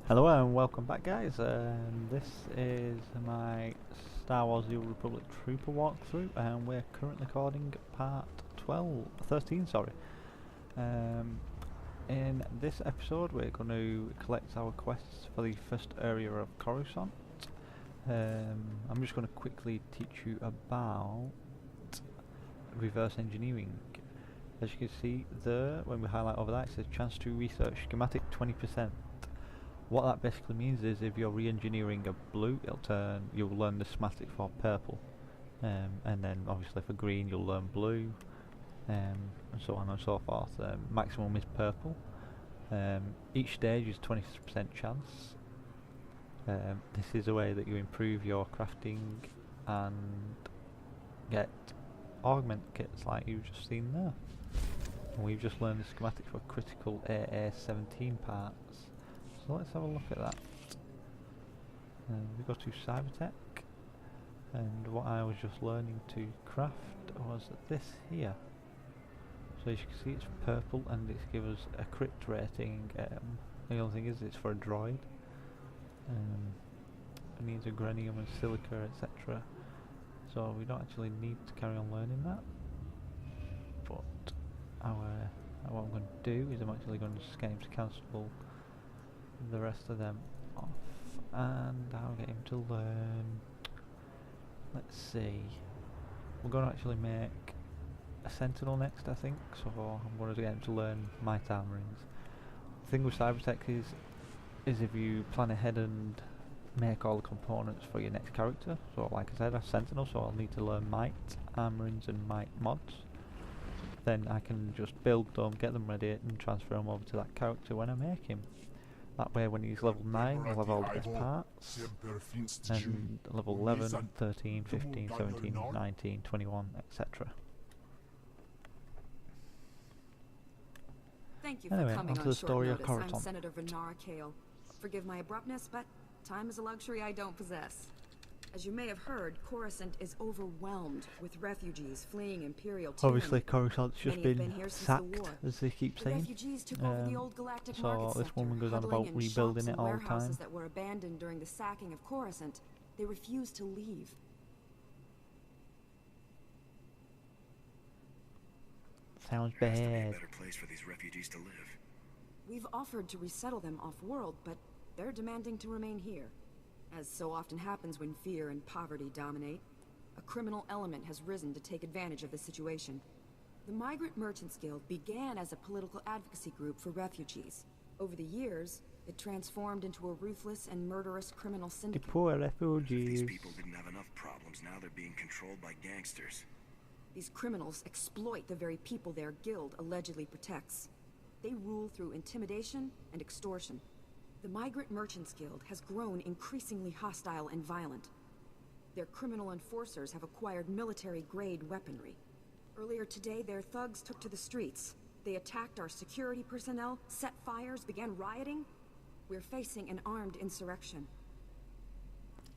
Hello and welcome back, guys. This is my Star Wars The Old Republic Trooper walkthrough, and we're currently recording part 13. Sorry. In this episode, we're going to collect our quests for the first area of Coruscant. I'm just going to quickly teach you about reverse engineering. As you can see there, when we highlight over that, it says chance to research schematic 20%. What that basically means is if you're re-engineering a blue, you'll learn the schematic for purple, and then obviously for green you'll learn blue, and so on and so forth. Maximum is purple. Each stage is 20% chance. This is a way that you improve your crafting and get augment kits like you've just seen there. And we've just learned the schematic for critical AA-17 parts. So let's have a look at that. We go to Cybertech, and what I was just learning to craft was this here. So as you can see, it's purple and it's gives us a crit rating. The only thing is it's for a droid. It needs a grenium and silica, etc. So we don't actually need to carry on learning that. But what I'm going to do is I'm actually going to just get him to cancel the rest of them off, and I'll get him to learn. Let's see, we're going to actually make a sentinel next, I think, so I'm going to get him to learn might armorings. The thing with Cybertech is if you plan ahead and make all the components for your next character, so like I said, a sentinel, so I'll need to learn might armorings and might mods. Then I can just build them, get them ready, and transfer them over to that character when I make him. That way when he's level 9, he'll have all the best parts, and level 11, 13, 15, 17, 19, 21, etc. Thank you Anyway, for coming onto on the short story of notice. Coruscant. I'm Senator Venara Kale. Forgive my abruptness, but time is a luxury I don't possess. As you may have heard, Coruscant is overwhelmed with refugees fleeing Imperial tyranny. Obviously Coruscant's just Many have been here since sacked, the war. as they keep The saying. refugees took over the old Galactic market So this sector, woman goes on huddling about in rebuilding shops it and all the warehouses time. that were abandoned during the sacking of Coruscant. They refused to leave. Sounds Has to be a bad. better place for these refugees to live. We've offered to resettle them off-world, but they're demanding to remain here. As so often happens when fear and poverty dominate, a criminal element has risen to take advantage of the situation. The Migrant Merchants Guild began as a political advocacy group for refugees. Over the years, it transformed into a ruthless and murderous criminal The syndicate. poor If refugees. these people didn't have enough problems, now they're being controlled by gangsters. These criminals exploit the very people their guild allegedly protects. They rule through intimidation and extortion. The Migrant Merchants Guild has grown increasingly hostile and violent. Their criminal enforcers have acquired military-grade weaponry. Earlier today, their thugs took to the streets. They attacked our security personnel, set fires, began rioting. We're facing an armed insurrection.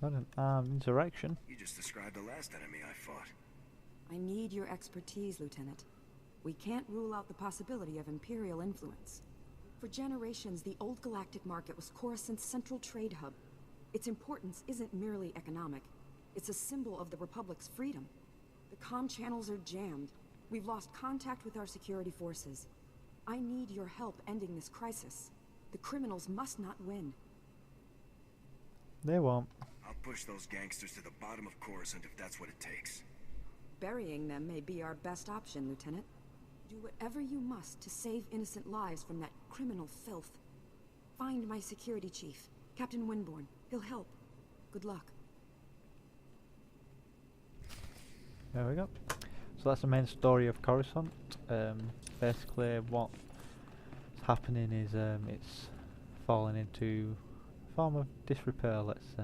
Not an armed insurrection. You just described the last enemy I fought. I need your expertise, Lieutenant. We can't rule out the possibility of Imperial influence. For generations, the old Galactic market was Coruscant's central trade hub. Its importance isn't merely economic. It's a symbol of the Republic's freedom. The comm channels are jammed. We've lost contact with our security forces. I need your help ending this crisis. The criminals must not win. They won't. I'll push those gangsters to the bottom of Coruscant if that's what it takes. Burying them may be our best option, Lieutenant. Do whatever you must to save innocent lives from that criminal filth. Find my security chief, Captain Winborn. He'll help. Good luck. There we go. So that's the main story of Coruscant. Basically what's happening is it's falling into a form of disrepair, let's say.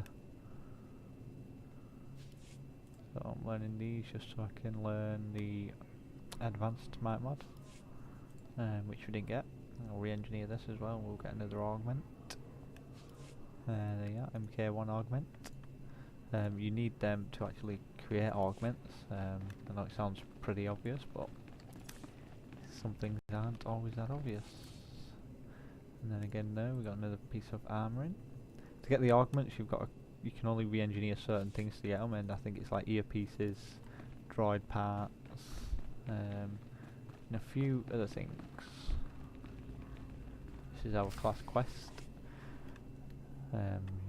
So I'm learning these just so I can learn the advanced might mod, which we didn't get. I'll re-engineer this as well, we'll get another augment. There you go, MK1 augment. You need them to actually create augments. I know it sounds pretty obvious, but some things aren't always that obvious. And then again there we got another piece of armouring. To get the augments you can only re-engineer certain things to get them, and I think it's like earpieces, droid parts, and a few other things. This is our class quest.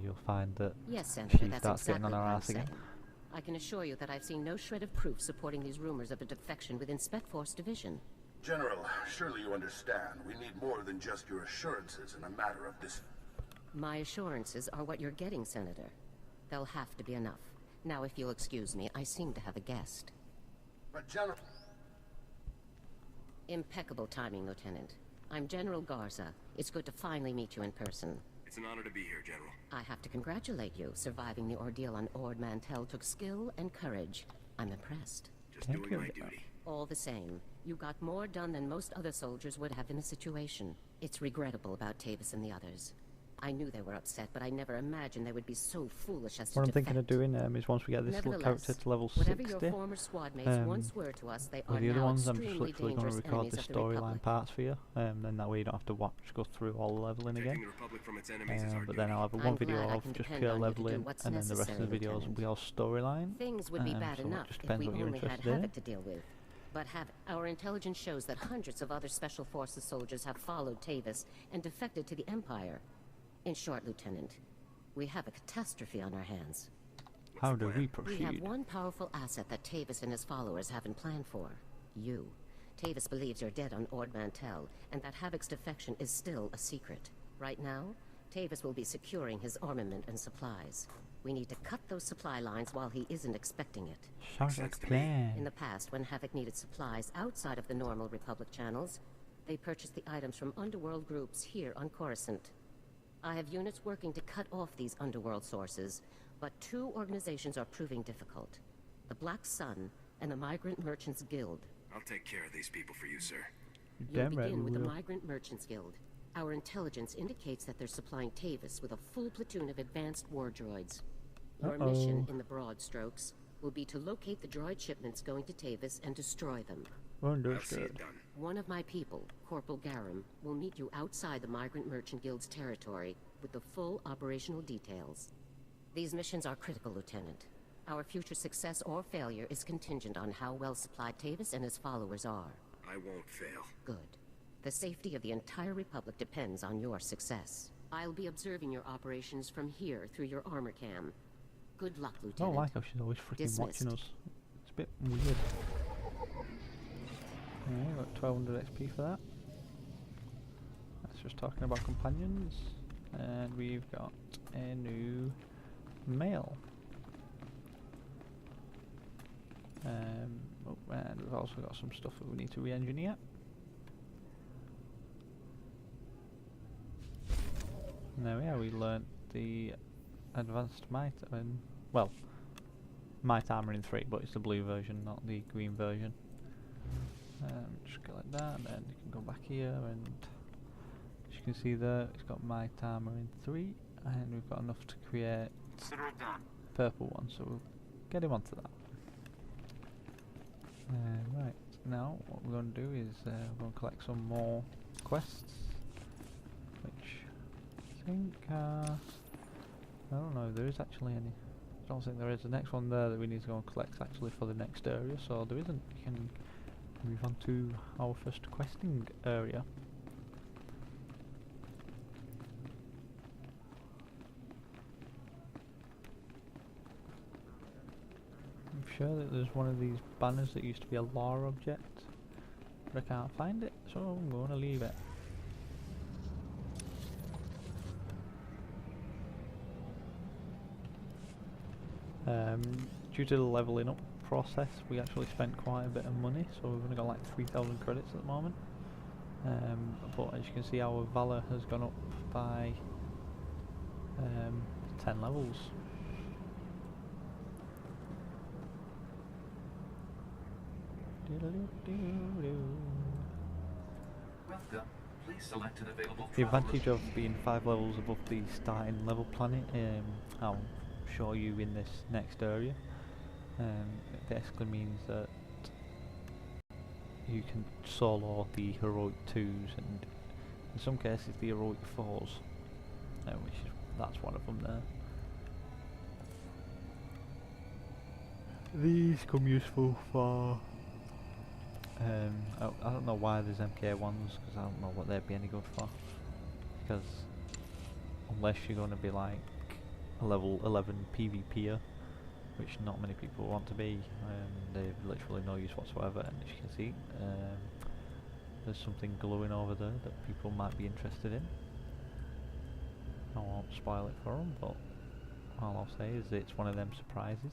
You'll find that yes, Senator, she that's starts exactly getting on what our I'm ass again. saying. I can assure you that I've seen no shred of proof supporting these rumors of a defection within Spec-Force Division. General, surely you understand. We need more than just your assurances in a matter of this. My assurances are what you're getting, Senator. They'll have to be enough. Now, if you'll excuse me, I seem to have a guest. But General... Impeccable timing, Lieutenant. I'm General Garza. It's good to finally meet you in person. It's an honor to be here, General. I have to congratulate you. Surviving the ordeal on Ord Mantell took skill and courage. I'm impressed. Just Thank doing my you. duty. All the same, you got more done than most other soldiers would have in the situation. It's regrettable about Tavis and the others. I knew they were upset, but I never imagined they would be so foolish as to What I'm thinking of defect. doing is once we get this little Nevertheless, character to level whatever 60, your former squad mates once were to us, they are with the other now ones I'm just extremely literally going to dangerous record enemies the of the storyline Republic. parts for you, then that way you don't have to go through all the leveling Protecting again. the Republic from its enemies is our But duty. then I'll have I'm one video glad I of can just depend pure on you to do leveling, what's and then the rest of the necessary, videos will be Lieutenant. all storyline. Things would be bad So it enough just if depends we what you're only had interested in. Havoc to deal with. But our intelligence shows that hundreds of other Special Forces soldiers have followed Tavis and defected to the Empire. In short, Lieutenant, we have a catastrophe on our hands. How do we We have proceed? one powerful asset that Tavis and his followers haven't planned for. You. Tavis believes you're dead on Ord Mantell, and that Havoc's defection is still a secret. Right now, Tavis will be securing his armament and supplies. We need to cut those supply lines while he isn't expecting it. Sounds sense like to a me. plan. In the past, when Havoc needed supplies outside of the normal Republic channels, they purchased the items from underworld groups here on Coruscant. I have units working to cut off these underworld sources, but two organizations are proving difficult. The Black Sun and the Migrant Merchants Guild. I'll take care of these people for you, sir. You'll Damn right begin we with the will. Migrant Merchants Guild. Our intelligence indicates that they're supplying Tavis with a full platoon of advanced war droids. Your mission, in the broad strokes, will be to locate the droid shipments going to Tavis and destroy them. I'll see Understood. it done. One of my people, Corporal Garum, will meet you outside the Migrant Merchant Guild's territory with the full operational details. These missions are critical, Lieutenant. Our future success or failure is contingent on how well supplied Tavis and his followers are. I won't fail. Good. The safety of the entire Republic depends on your success. I'll be observing your operations from here through your armor cam. Good luck, I Lieutenant. don't like how she's always freaking Dismissed. watching us. It's a bit weird. Yeah, got 1200 XP for that. That's just talking about companions. And we've got a new male. Oh, and we've also got some stuff that we need to re-engineer. There we are, we learnt the advanced might, well, might armor in 3, but it's the blue version, not the green version. Just go like that, and then you can go back here, and as you can see there, it's got might armor in 3, and we've got enough to create purple one, so we'll get him onto that. Right, now what we're going to do is we're going to collect some more quests, which I think I don't know if there is actually any. I don't think there is. The next one there that we need to go and collect is actually for the next area, so there isn't. We can move on to our first questing area. I'm sure that there's one of these banners that used to be a lore object, but I can't find it, so I'm going to leave it. Due to the leveling up process, we actually spent quite a bit of money, so we've only got like 3,000 credits at the moment. But as you can see, our Valor has gone up by 10 levels. Welcome. Please select an available The travel advantage of being 5 levels above the starting level planet, I'll show you in this next area. It basically means that you can solo the heroic 2s and In some cases, the heroic foes, that's one of them there. These come useful for. I don't know why there's MK1s, because I don't know what they'd be any good for. Because unless you're going to be like a level 11 PvPer, which not many people want to be, they've literally no use whatsoever. And as you can see, there's something glowing over there that people might be interested in. I won't spoil it for them, but all I'll say is it's one of them surprises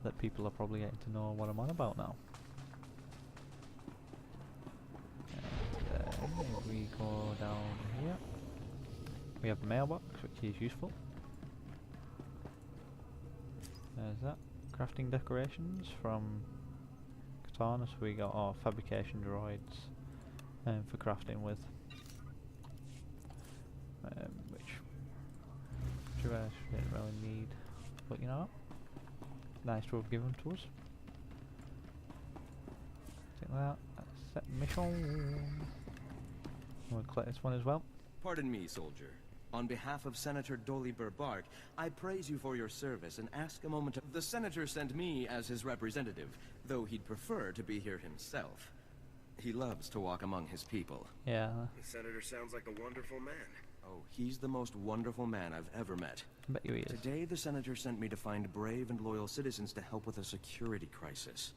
that people are probably getting to know what I'm on about now. And if we go down here, we have the mailbox, which is useful. There's that. Crafting decorations from Katana, so we got our fabrication droids for crafting with. Which I didn't really need, but you know what? Nice to have given to us. Take that. Set mission. We'll collect this one as well. Pardon me, soldier. On behalf of Senator Doliber Bark, I praise you for your service and ask a moment of... The senator sent me as his representative, though he'd prefer to be here himself. He loves to walk among his people. Yeah. The senator sounds like a wonderful man. Oh, he's the most wonderful man I've ever met. I bet you he is. Today, the senator sent me to find brave and loyal citizens to help with a security crisis.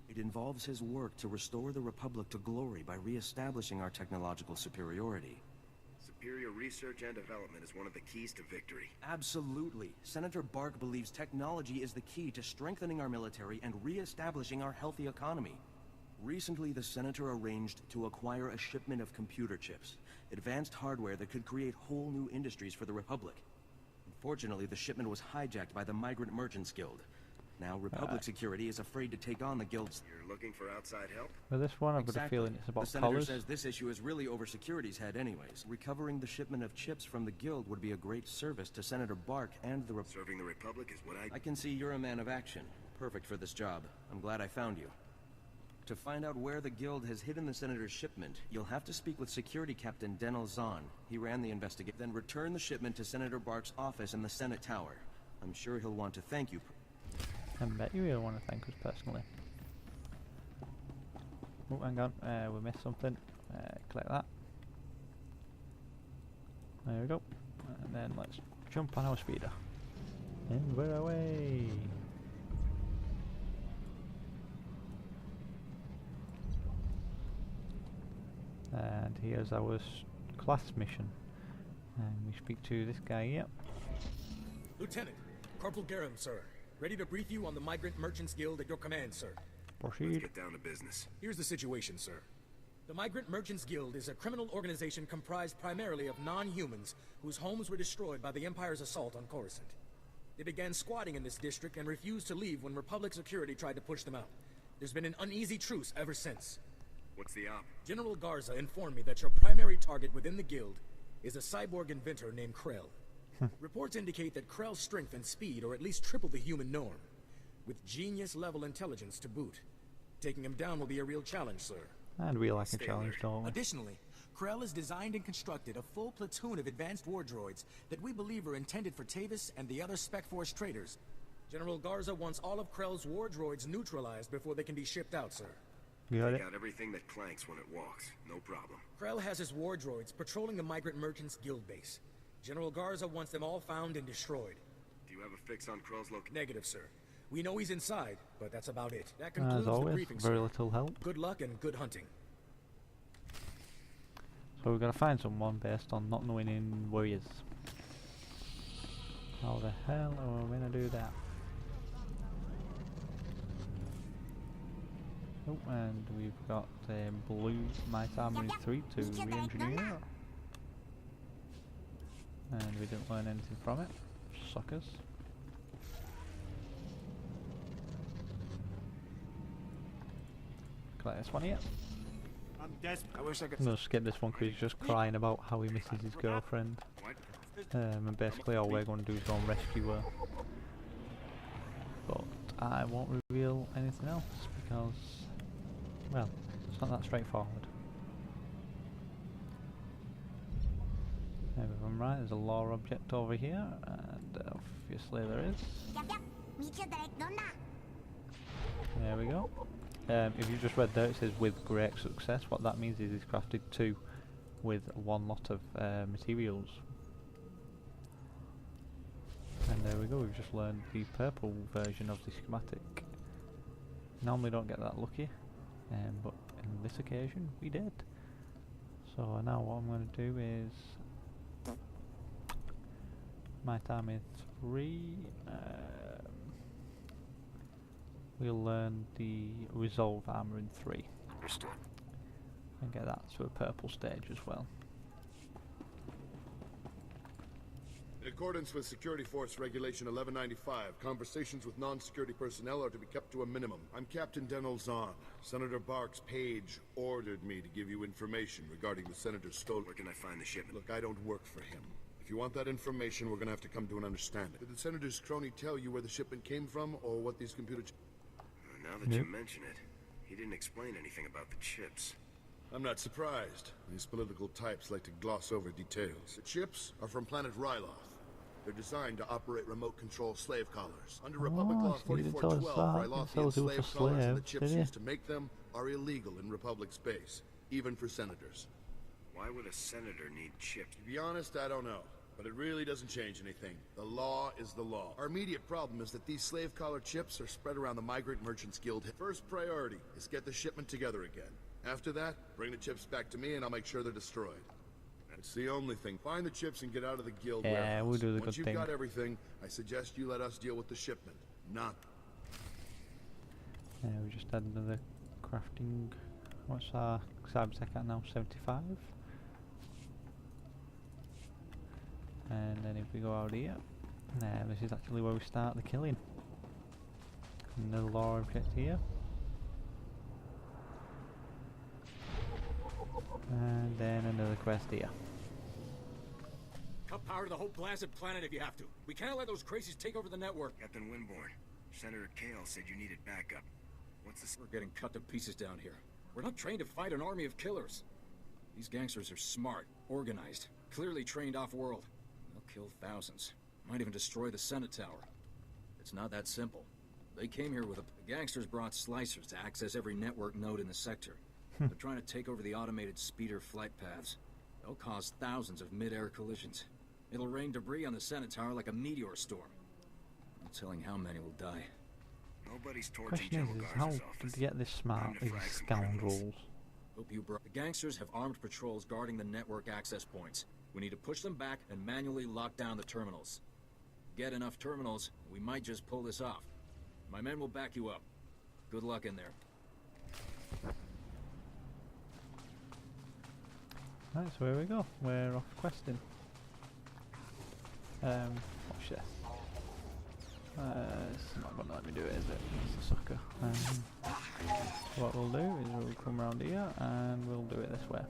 It involves his work to restore the Republic to glory by re-establishing our technological superiority. Superior research and development is one of the keys to victory. Absolutely. Senator Bark believes technology is the key to strengthening our military and re-establishing our healthy economy. Recently, the senator arranged to acquire a shipment of computer chips, advanced hardware that could create whole new industries for the Republic. Unfortunately, the shipment was hijacked by the Migrant Merchants Guild. Now, Republic security is afraid to take on the Guild's... You're looking for outside help? With this one, I've got a feeling it's about the senator collars. says this issue is really over security's head anyways. Recovering the shipment of chips from the Guild would be a great service to Senator Bark and the Serving the Republic is what I can see you're a man of action. Perfect for this job. I'm glad I found you. To find out where the Guild has hidden the Senator's shipment, you'll have to speak with Security Captain Denel Zahn. He ran the investigation. Then return the shipment to Senator Bark's office in the Senate Tower. I'm sure he'll want to thank you. I bet you will want to thank us personally. Oh, hang on, we missed something. Click that. There we go. And then let's jump on our speeder. And we're away! And here's our class mission. And we speak to this guy here. Lieutenant, Corporal Garum, sir. Ready to brief you on the Migrant Merchants Guild at your command, sir. Proceed. Let's get down to business. Here's the situation, sir. The Migrant Merchants Guild is a criminal organization comprised primarily of non-humans whose homes were destroyed by the Empire's assault on Coruscant. They began squatting in this district and refused to leave when Republic security tried to push them out. There's been an uneasy truce ever since. What's the op? General Garza informed me that your primary target within the Guild is a cyborg inventor named Krell. Reports indicate that Krell's strength and speed are at least triple the human norm, with genius-level intelligence to boot. Taking him down will be a real challenge, sir. And we like a challenge, don't we? Additionally, Krell has designed and constructed a full platoon of advanced war droids that we believe are intended for Tavis and the other Spec Force traders. General Garza wants all of Krell's war droids neutralized before they can be shipped out, sir. Got it. Got everything that clanks when it walks. No problem. Krell has his war droids patrolling the Migrant Merchants Guild base. General Garza wants them all found and destroyed. Do you have a fix on Krell's location? Negative, sir. We know he's inside, but that's about it. That concludes As always, the briefing, very sir. little help. Good luck and good hunting. So we've got to find someone based on not knowing in where he is. How the hell are we going to do that? Oh, and we've got blue Might Armory 3 to re-engineer. And we didn't learn anything from it. Suckers. Collect this one here. I'm desperate. I wish I could. I'm gonna skip this one because he's just crying about how he misses his girlfriend. And basically all we're going to do is go and rescue her. But I won't reveal anything else because, well, it's not that straightforward. I'm right, there's a lore object over here, and obviously there is. There we go. If you just read there, it says with great success. What that means is he's crafted 2 with 1 lot of materials. And there we go, we've just learned the purple version of the schematic. Normally don't get that lucky, but on this occasion we did. So now what I'm going to do is my time is 3. We'll learn the resolve armor in 3. Understood. And get that to a purple stage as well. In accordance with Security Force Regulation 1195, conversations with non-security personnel are to be kept to a minimum. I'm Captain Denel Zahn. Senator Barks Page ordered me to give you information regarding the Senator's stolen... Where can I find the shipment? Look, I don't work for him. If you want that information, we're gonna have to come to an understanding. Did the Senator's crony tell you where the shipment came from, or what these computer... Now that you mention it, he didn't explain anything about the chips. I'm not surprised. These political types like to gloss over details. The chips are from planet Ryloth. They're designed to operate remote control slave collars. Under Republic Law so you didn't tell us 4412, that. Rylothian slave collars and the chips did you? used to make them are illegal in Republic space, even for senators. Why would a senator need chips? To be honest, I don't know. But it really doesn't change anything. The law is the law. Our immediate problem is that these slave collar chips are spread around the Migrant Merchants Guild. First priority is get the shipment together again. After that, bring the chips back to me and I'll make sure they're destroyed. That's the only thing. Find the chips and get out of the guild warehouse. We'll do the Once good you've thing. got everything, I suggest you let us deal with the shipment. Not... Yeah, we just had another crafting. What's our Cybertech at now? 75. And then if we go out here, this is actually where we start the killing. Another lore object here. And then another quest here. Cut power to the whole blasted planet if you have to. We can't let those crazies take over the network. Captain Winborn, Senator Kale said you needed backup. What's this? We're getting cut to pieces down here. We're not trained to fight an army of killers. These gangsters are smart, organized, clearly trained off-world. They'll kill thousands. Might even destroy the Senate Tower. It's not that simple. They came here with the gangsters brought slicers to access every network node in the sector. They're trying to take over the automated speeder flight paths. They'll cause thousands of mid-air collisions. It'll rain debris on the Senate Tower like a meteor storm. No telling how many will die. Nobody's torching Question General is how Garza's did office. they get this smart, Time to these frag some criminals. scoundrels? Hope you brought... The gangsters have armed patrols guarding the network access points. We need to push them back and manually lock down the terminals. Get enough terminals, we might just pull this off. My men will back you up. Good luck in there. Right, so here we go. We're off questing. Watch this. It's not gonna let me do it, is it? It's a sucker. What we'll do is we'll come around here and we'll do it this way.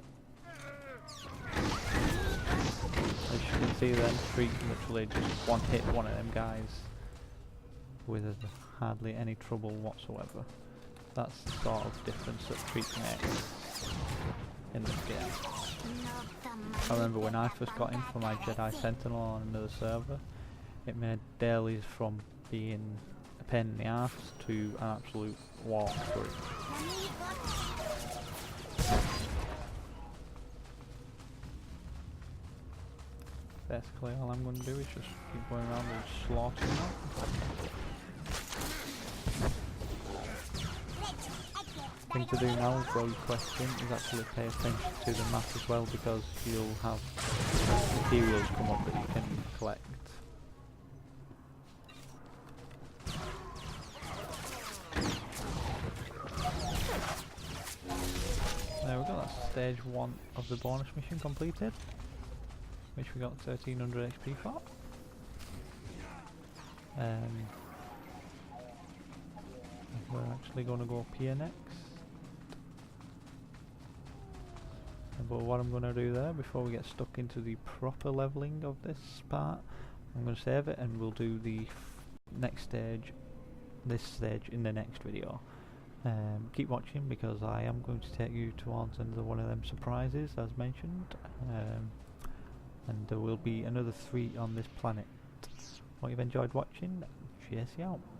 As you can see then, Streak literally just one hit one of them guys with hardly any trouble whatsoever. That's the sort of difference that Streak makes in this game. I remember when I first got in for my Jedi Sentinel on another server, it made dailies from being a pain in the arse to an absolute walkthrough. Basically all I'm going to do is just keep going around and slaughtering them. Thing to do now for your question is actually pay attention to the map as well, because you'll have materials come up that you can collect. There we go, that's stage 1 of the bonus mission completed, which we got 1300 HP for. We're actually going to go up here next. But what I'm going to do there, before we get stuck into the proper leveling of this part, I'm going to save it and we'll do the next stage, this stage, in the next video. Keep watching, because I am going to take you towards another one of them surprises as mentioned. and there will be another 3 on this planet. Hope you've enjoyed watching. Cheers out.